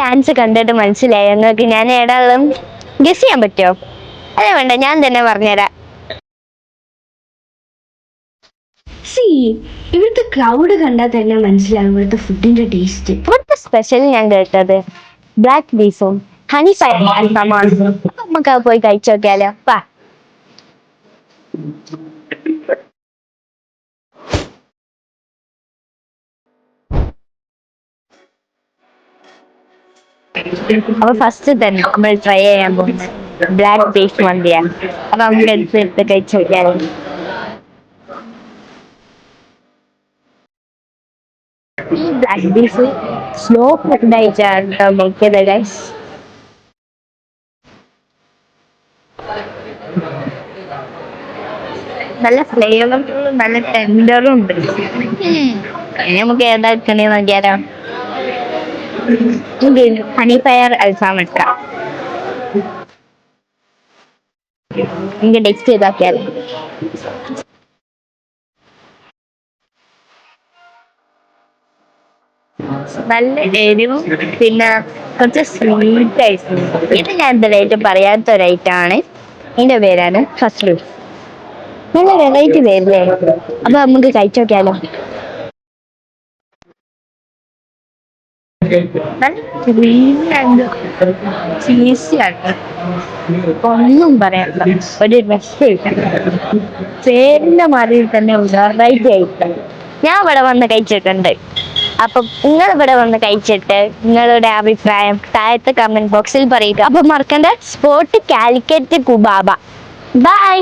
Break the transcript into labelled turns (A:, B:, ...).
A: Dance കണ്ടിട്ട് മനസ്സിലായി നിങ്ങൾക്ക് ഞാൻ ഏടാളും ഗസ് ചെയ്യാൻ പറ്റുമോ? അതെ വേണ്ട, ഞാൻ തന്നെ പറഞ്ഞുതരാം. ഇവിടുത്തെ ക്രൗഡ് കണ്ടാൽ തന്നെ മനസ്സിലാവും ഇവിടുത്തെ ഫുഡിന്റെ ടേസ്റ്റ്. ഇവിടുത്തെ സ്പെഷ്യൽ ഞാൻ കേട്ടത് ബ്ലാക്ക് ബീഫും ഹണി ഫയർ അൽഫാമാണ്. നമുക്ക് അത് പോയി കഴിച്ചു നോക്കിയാലോ? വാ. അപ്പൊ ഫസ്റ്റ് തന്നെ നമ്മൾ ട്രൈ ചെയ്യാൻ പോകുന്നത് ബ്ലാക്ക് ബീഫ് മന്തിയാണ്. അപ്പൊ നമുക്ക് എടുത്ത് കഴിച്ചു നോക്കിയാലോ? ഈ ബ്ലാക്ക് ബീഫ് സ്ലോ കുക്ക്ഡായിട്ടാണ് നോക്കിയത് ഗൈസ്. നല്ല ഫ്ലേവറും നല്ല ടെൻഡറും ഉണ്ട്. ഇനി നമുക്ക് ഏതാ എടുക്കണേ നോക്കിയാലോ? ഹണി ഫയർ അൽഫാം എടുക്കാം. എനിക്ക് ടെക്സ്റ്റ് ചെയ്താക്കിയാലോ? നല്ല എരിവും പിന്നെ കുറച്ച് സ്വീറ്റ് ആയിട്ട്. ഇത് ഞാൻ എന്തായാലും പറയാത്ത ഒരു ഐറ്റമാണ്. ഇതിന്റെ പേരാണ് ഫസ്റ്റ്. നല്ല വെറൈറ്റി പേരില്ലേ? അപ്പൊ നമുക്ക് കഴിച്ചു നോക്കിയാലോ? ചീസിയാണ്, ഒന്നും പറയാത്ത ഒരു രക്ഷയില്ല. പേരിന്റെ മാതിരി തന്നെ വെറൈറ്റി ആയിട്ട് ഞാൻ ഇവിടെ വന്ന് കഴിച്ചിട്ടുണ്ട്. അപ്പൊ നിങ്ങൾ ഇവിടെ വന്ന് കഴിച്ചിട്ട് നിങ്ങളുടെ അഭിപ്രായം താഴത്തെ കമന്റ് ബോക്സിൽ പറയുക. അപ്പൊ മറക്കണ്ട, സ്പോട്ട് കാലിക്കറ്റ് കുബാബ. ബൈ.